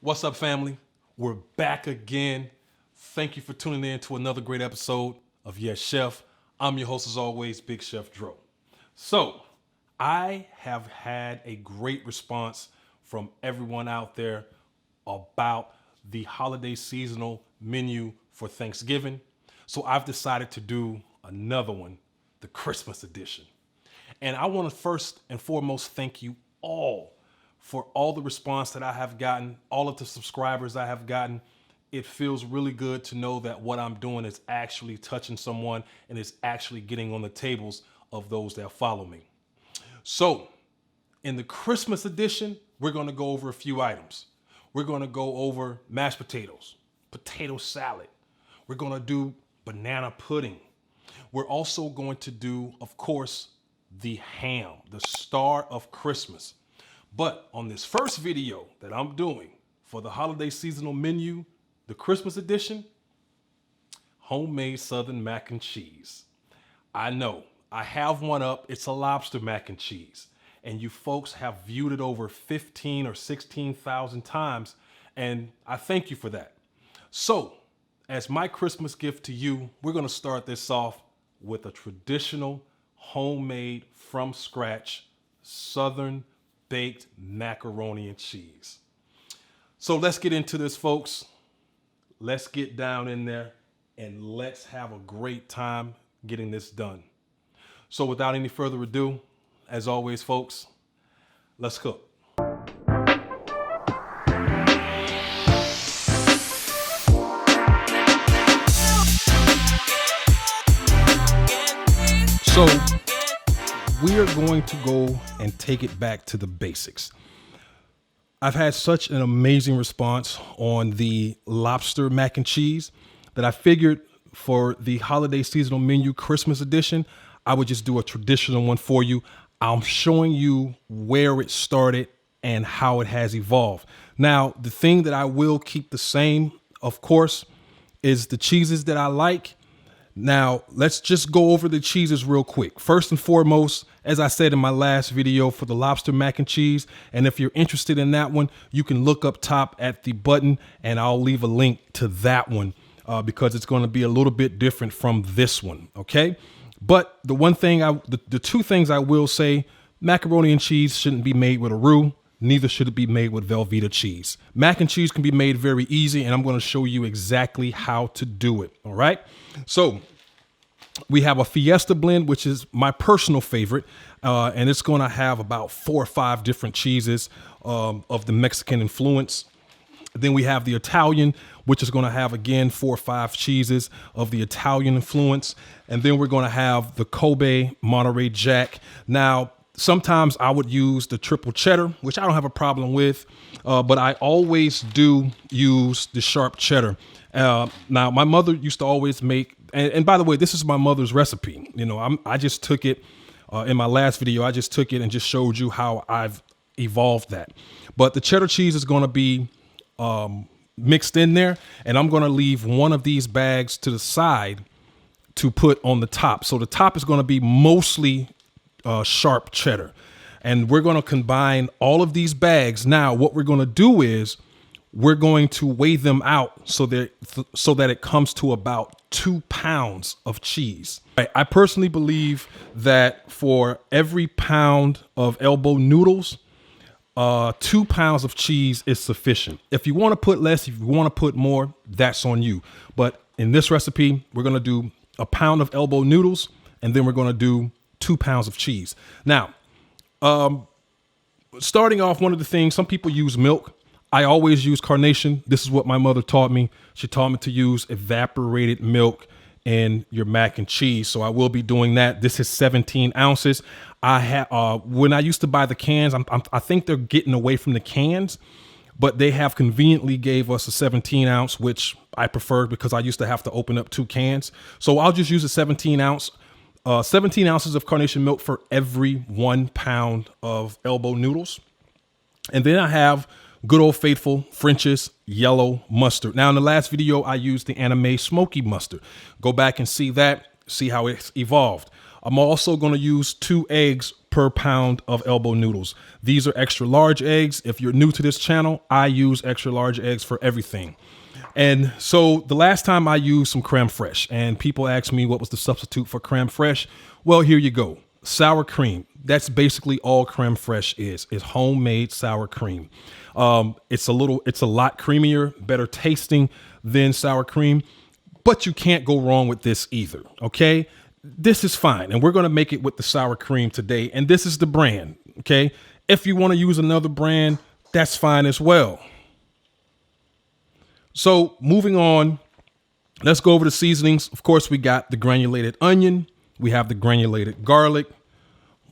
What's up, family? We're back again. Thank you for tuning in to another great episode of Yes Chef. I'm your host, as always, Big Chef Dro. So, I have had a great response from everyone out there about the holiday seasonal menu for Thanksgiving. So, I've decided to do another one, the Christmas edition. And I want to first and foremost thank you all for all the response that I have gotten, all of the subscribers I have gotten. It feels really good to know that what I'm doing is actually touching someone and is actually getting on the tables of those that follow me. So, in the Christmas edition, we're going to go over a few items. We're going to go over mashed potatoes, potato salad. We're going to do banana pudding. We're also going to do, of course, the ham, the star of Christmas. But on this first video that I'm doing for the holiday seasonal menu, the Christmas edition, homemade Southern mac and cheese. I know, I have one up. It's a lobster mac and cheese. And you folks have viewed it over 15 or 16,000 times. And I thank you for that. So, as my Christmas gift to you, we're going to start this off with a traditional, homemade, from scratch, Southern baked macaroni and cheese. So let's get into this, folks. Let's get down in there and let's have a great time getting this done. So without any further ado, as always, folks, let's cook. So we are going to go and take it back to the basics. I've had such an amazing response on the lobster mac and cheese that I figured for the holiday seasonal menu Christmas edition, I would just do a traditional one for you. I'm showing you where it started and how it has evolved. Now, the thing that I will keep the same, of course, is the cheeses that I like. Now, let's just go over the cheeses real quick. First and foremost, as I said in my last video for the lobster mac and cheese, and if you're interested in that one, you can look up top at the button and I'll leave a link to that one because it's going to be a little bit different from this one, okay? But the one thing, the two things I will say, macaroni and cheese shouldn't be made with a roux. Neither should it be made with Velveeta cheese. Mac and cheese can be made very easy, and I'm going to show you exactly how to do it. All right. So we have a Fiesta blend, which is my personal favorite, and it's going to have about 4 or 5 different cheeses of the Mexican influence. Then we have the Italian, which is going to have, again, 4 or 5 cheeses of the Italian influence. And then we're going to have the Kobe Monterey Jack. Now, sometimes I would use the triple cheddar, which I don't have a problem with, but I always do use the sharp cheddar. Now, my mother used to always make, and by the way, this is my mother's recipe. You know, I just took it in my last video. I just took it and just showed you how I've evolved that. But the cheddar cheese is going to be mixed in there, and I'm going to leave one of these bags to the side to put on the top. So the top is going to be mostly sharp cheddar, and we're going to combine all of these bags. Now, what we're going to do is we're going to weigh them out so that it comes to about 2 pounds of cheese. I personally believe that for every pound of elbow noodles, 2 pounds of cheese is sufficient. If you want to put less, if you want to put more, that's on you. But in this recipe, we're going to do a pound of elbow noodles, and then we're going to do 2 pounds of cheese. Now, starting off, one of the things, some people use milk. I always use carnation. This is what my mother taught me. She taught me to use evaporated milk in your mac and cheese. So I will be doing that. This is 17 ounces. When I used to buy the cans, I think they're getting away from the cans, but they have conveniently gave us a 17 ounce, which I prefer because I used to have to open up 2 cans. So I'll just use a 17 ounce. 17 ounces of carnation milk for every 1 pound of elbow noodles. And then I have good old faithful French's yellow mustard. Now, in the last video, I used the anime smoky mustard. Go back and see that, see how it's evolved. I'm also going to use 2 eggs per pound of elbow noodles. These are extra large eggs. If you're new to this channel, I use extra large eggs for everything. And so the last time I used some creme fraiche, and people asked me what was the substitute for creme fraiche. Well, here you go. Sour cream. That's basically all creme fraiche is homemade sour cream. It's a lot creamier, better tasting than sour cream, but you can't go wrong with this either. Okay. This is fine. And we're going to make it with the sour cream today. And this is the brand. Okay. If you want to use another brand, that's fine as well. So moving on, let's go over the seasonings. Of course, we got the granulated onion. We have the granulated garlic.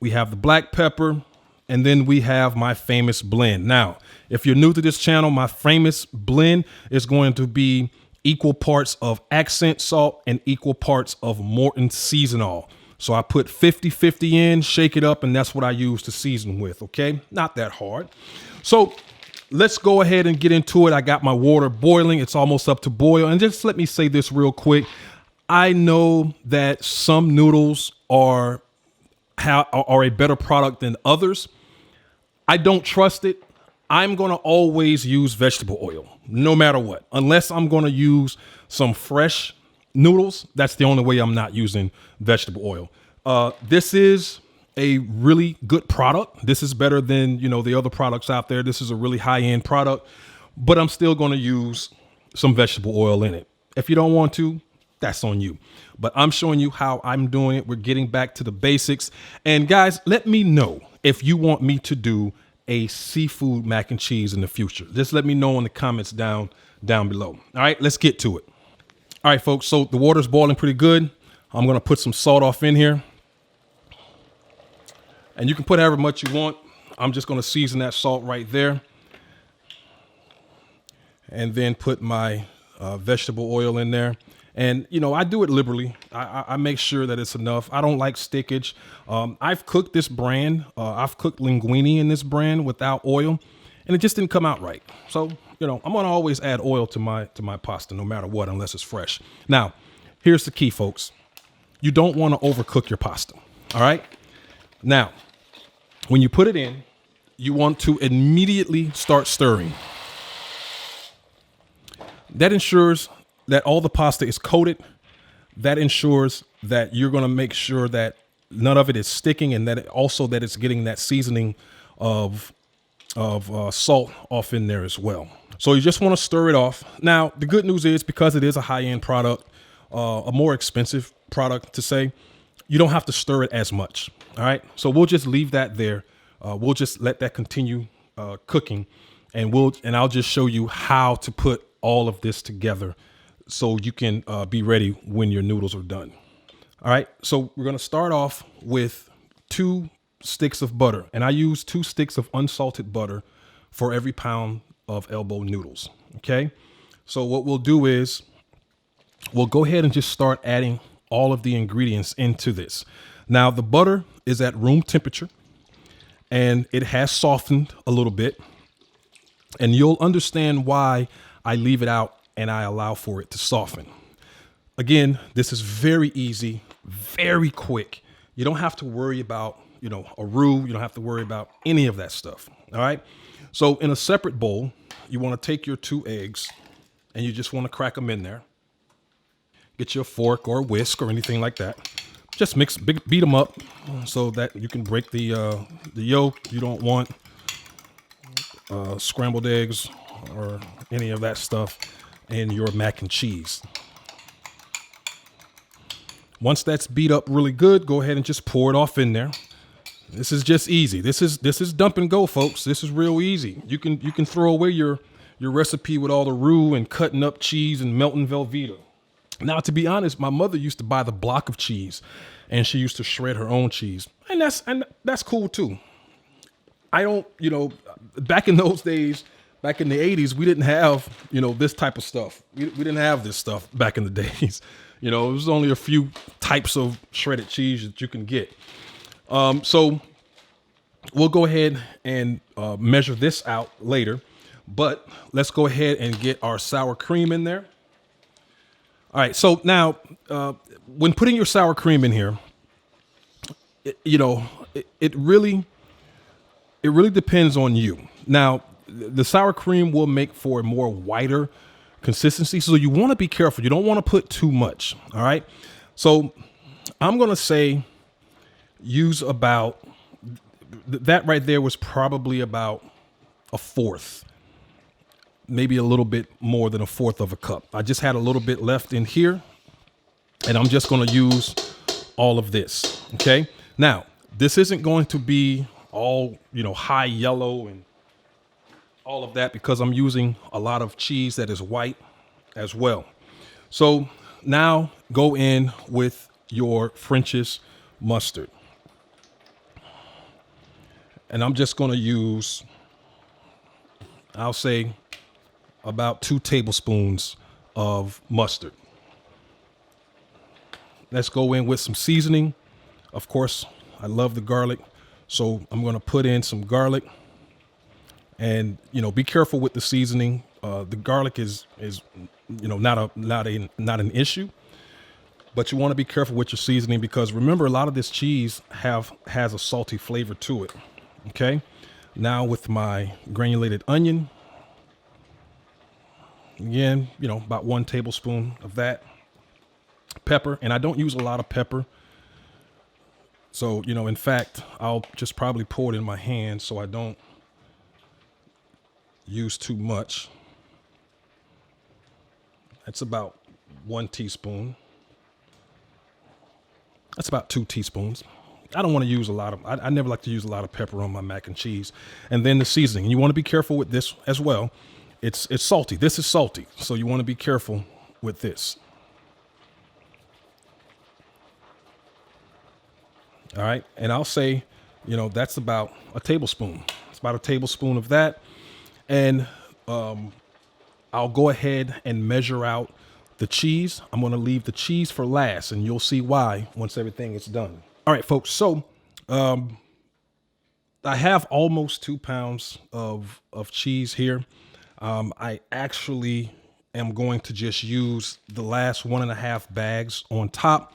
We have the black pepper. And then we have my famous blend. Now, if you're new to this channel, my famous blend is going to be equal parts of accent salt and equal parts of Morton seasonal. So I put 50-50 in, shake it up, and that's what I use to season with, okay? Not that hard. So let's go ahead and get into it. I got my water boiling. It's almost up to boil. And just let me say this real quick. I know that some noodles are a better product than others. I don't trust it. I'm going to always use vegetable oil, no matter what, unless I'm going to use some fresh noodles. That's the only way I'm not using vegetable oil. This is a really good product. This is better than, the other products out there. This is a really high-end product, but I'm still going to use some vegetable oil in it. If you don't want to, that's on you. But I'm showing you how I'm doing it. We're getting back to the basics. And guys, let me know if you want me to do a seafood mac and cheese in the future. Just let me know in the comments down below. All right, let's get to it. All right, folks, so the water's boiling pretty good. I'm going to put some salt off in here. And you can put however much you want. I'm just going to season that salt right there. And then put my vegetable oil in there. And, I do it liberally. I make sure that it's enough. I don't like stickage. I've cooked this brand. I've cooked linguine in this brand without oil, and it just didn't come out right. So, I'm going to always add oil to my pasta, no matter what, unless it's fresh. Now, here's the key, folks. You don't want to overcook your pasta. All right. Now, when you put it in, you want to immediately start stirring. That ensures that all the pasta is coated. That ensures that you're going to make sure that none of it is sticking, and that it's getting that seasoning of salt off in there as well. So you just want to stir it off. Now, the good news is, because it is a high-end product, a more expensive product to say, you don't have to stir it as much. All right. So we'll just leave that there. We'll just let that continue cooking, and I'll just show you how to put all of this together so you can be ready when your noodles are done. All right, so we're going to start off with 2 sticks of butter, and I use 2 sticks of unsalted butter for every pound of elbow noodles. Okay, so what we'll do is we'll go ahead and just start adding all of the ingredients into this. Now, the butter is at room temperature, and it has softened a little bit, and you'll understand why I leave it out and I allow for it to soften. Again, this is very easy, very quick. You don't have to worry about, a roux. You don't have to worry about any of that stuff. All right. So in a separate bowl, you want to take your 2 eggs and you just want to crack them in there. Get your fork or whisk or anything like that. Just beat them up so that you can break the yolk. You don't want scrambled eggs or any of that stuff in your mac and cheese. Once that's beat up really good, go ahead and just pour it off in there. This is just easy. This is dump and go, folks. This is real easy. You can throw away your recipe with all the roux and cutting up cheese and melting Velveeta. Now, to be honest, my mother used to buy the block of cheese, and she used to shred her own cheese, and that's cool too. I don't, back in those days, back in the 80s, we didn't have, this type of stuff. We didn't have this stuff back in the days. It was only a few types of shredded cheese that you can get. So we'll go ahead and measure this out later, but let's go ahead and get our sour cream in there. All right. So now, when putting your sour cream in here, you know, it really depends on you. Now, the sour cream will make for a more whiter consistency, so you want to be careful. You don't want to put too much. All right. So I'm gonna say use about that right there was probably about a fourth, maybe a little bit more than a fourth of a cup. I just had a little bit left in here, and I'm just going to use all of this. Okay. Now, this isn't going to be all, high yellow and all of that because I'm using a lot of cheese that is white as well. So now go in with your French's mustard. And I'm just going to use, I'll say, about 2 tablespoons of mustard. Let's go in with some seasoning. Of course, I love the garlic, so I'm going to put in some garlic. And be careful with the seasoning. The garlic is not an issue, but you want to be careful with your seasoning because remember, a lot of this cheese has a salty flavor to it. Okay, now with my granulated onion, again, about 1 tablespoon of that. Pepper, and I don't use a lot of pepper. So, in fact, I'll just probably pour it in my hand so I don't use too much. That's about 1 teaspoon. That's about 2 teaspoons. I don't want to use a lot of, I never like to use a lot of pepper on my mac and cheese. And then the seasoning. And you want to be careful with this as well. It's salty. This is salty. So you want to be careful with this. All right. And I'll say, that's about a tablespoon. It's about a tablespoon of that. And I'll go ahead and measure out the cheese. I'm going to leave the cheese for last, and you'll see why once everything is done. All right, folks. So I have almost 2 pounds of cheese here. I actually am going to just use the last 1.5 bags on top.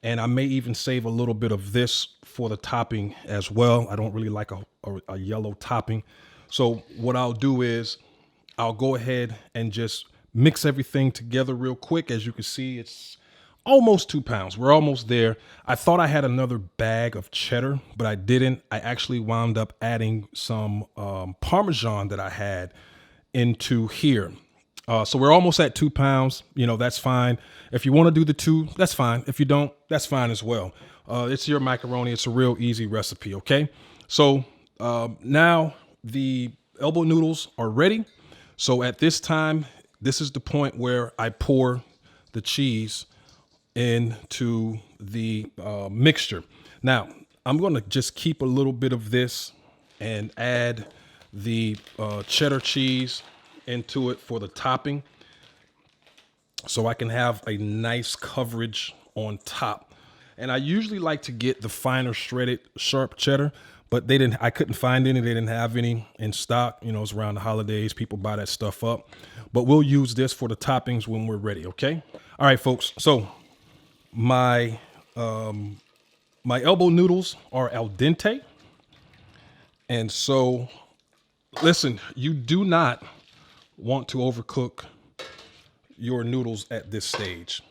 And I may even save a little bit of this for the topping as well. I don't really like a yellow topping. So what I'll do is I'll go ahead and just mix everything together real quick. As you can see, it's almost 2 pounds. We're almost there. I thought I had another bag of cheddar, but I didn't. I actually wound up adding some Parmesan that I had into here. So we're almost at 2 pounds. That's fine. If you want to do the 2, that's fine. If you don't, that's fine as well. It's your macaroni. It's a real easy recipe. Okay. So now the elbow noodles are ready. So at this time, this is the point where I pour the cheese into the mixture. Now I'm going to just keep a little bit of this and add the cheddar cheese into it for the topping so I can have a nice coverage on top. And I usually like to get the finer shredded sharp cheddar, but I couldn't find any. They didn't have any in stock. It's around the holidays. People buy that stuff up, but we'll use this for the toppings when we're ready. Okay. All right, folks. So my elbow noodles are al dente. And so listen, you do not want to overcook your noodles at this stage.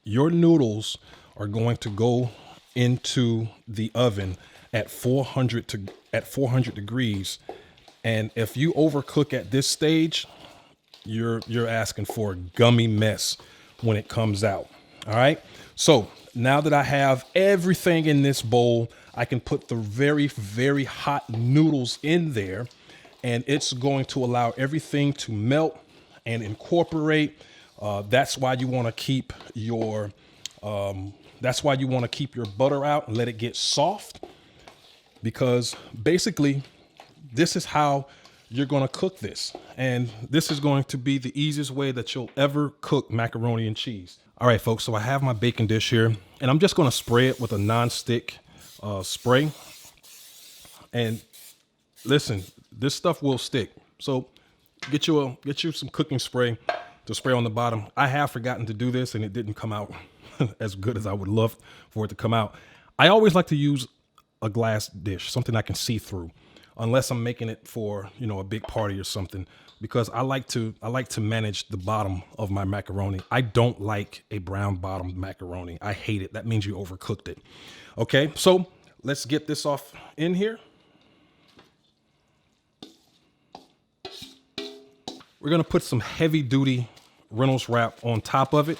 Your noodles are going to go into the oven at 400 degrees. And if you overcook at this stage, you're asking for a gummy mess when it comes out. All right. So now that I have everything in this bowl, I can put the very, very hot noodles in there, and it's going to allow everything to melt and incorporate. That's why you want to keep your butter out and let it get soft, because basically this is how you're going to cook this. And this is going to be the easiest way that you'll ever cook macaroni and cheese. All right, folks. So I have my baking dish here, and I'm just going to spray it with a nonstick spray. And listen, this stuff will stick. So get you some cooking spray to spray on the bottom. I have forgotten to do this, and it didn't come out as good as I would love for it to come out. I always like to use a glass dish, something I can see through, unless I'm making it for, you know, a big party or something, because I like to manage the bottom of my macaroni. I don't like a brown bottom macaroni. I hate it. That means you overcooked it. Okay, so let's get this off in here. We're gonna put some heavy duty Reynolds wrap on top of it.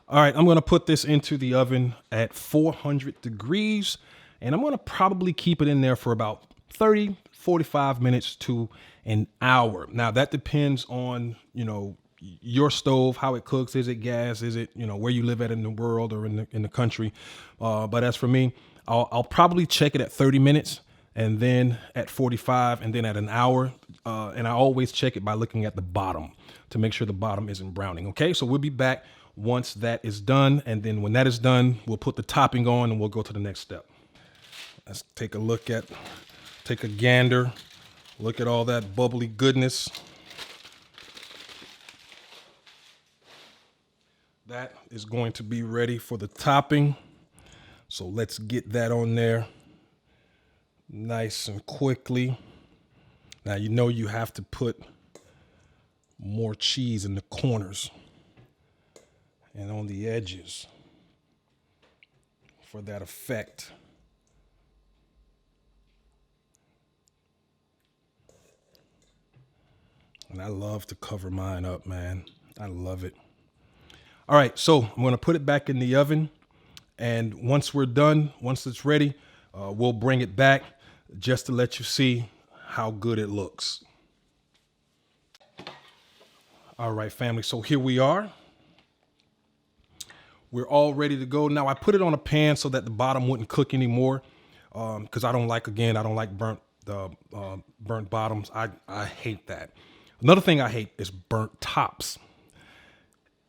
All right, I'm gonna put this into the oven at 400 degrees, and I'm gonna probably keep it in there for about 30, 45 minutes to an hour. Now that depends on, you know, your stove, how it cooks. Is it gas? Is it, you know, where you live at in the world or in the country? But as for me, I'll probably check it at 30 minutes, and then at 45, and then at an hour. And I always check it by looking at the bottom to make sure the bottom isn't browning. Okay, so we'll be back once that is done. And then when that is done, we'll put the topping on and we'll go to the next step. Let's take a gander, look at all that bubbly goodness. That is going to be ready for the topping. So let's get that on there nice and quickly. Now, you know, you have to put more cheese in the corners and on the edges for that effect. And I love to cover mine up, man. I love it. All right, so I'm gonna put it back in the oven, and once we're done, once it's ready, we'll bring it back just to let you see how good it looks. All right, family, so here we are. We're all ready to go. Now, I put it on a pan so that the bottom wouldn't cook anymore, because I don't like burnt bottoms. I hate that. Another thing I hate is burnt tops.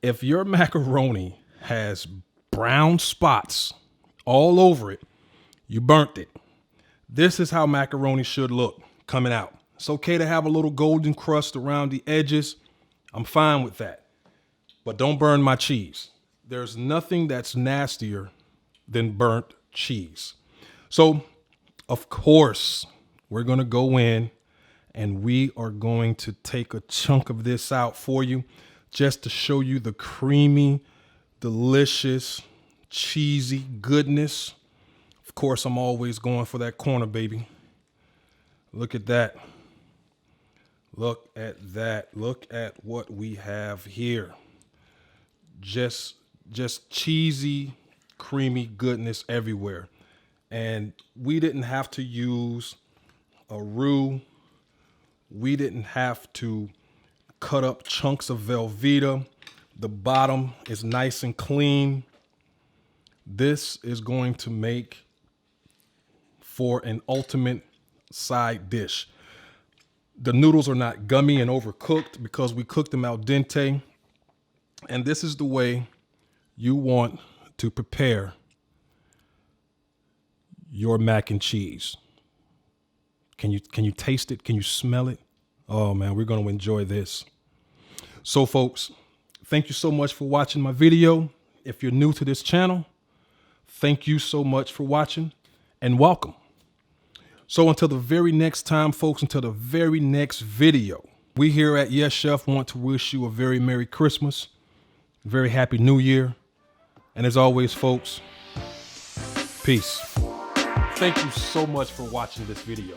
If your macaroni has brown spots all over it, you burnt it. This is how macaroni should look coming out. It's okay to have a little golden crust around the edges. I'm fine with that. But don't burn my cheese. There's nothing that's nastier than burnt cheese. So, of course, we're going to go in and we are going to take a chunk of this out for you just to show you the creamy, delicious, cheesy goodness. Of course, I'm always going for that corner, baby. Look at that. Look at that. Look at what we have here. Just cheesy, creamy goodness everywhere. And we didn't have to use a roux. We didn't have to cut up chunks of Velveeta. The bottom is nice and clean. This is going to make for an ultimate side dish. The noodles are not gummy and overcooked because we cooked them al dente. And this is the way you want to prepare your mac and cheese. Can you taste it? Can you smell it? Oh man, we're going to enjoy this. So folks, thank you so much for watching my video. If you're new to this channel, thank you so much for watching and welcome. So until the very next time, folks, until the very next video, we here at Yes Chef want to wish you a very Merry Christmas, a very Happy New Year. And as always, folks, peace. Thank you so much for watching this video.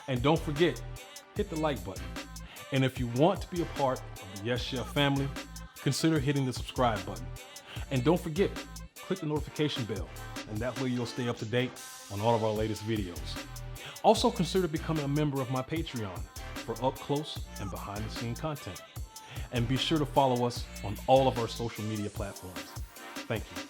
And don't forget, hit the like button. And if you want to be a part of the Yes Chef family, consider hitting the subscribe button. And don't forget, click the notification bell, and that way you'll stay up to date on all of our latest videos. Also consider becoming a member of my Patreon for up close and behind the scene content. And be sure to follow us on all of our social media platforms. Thank you.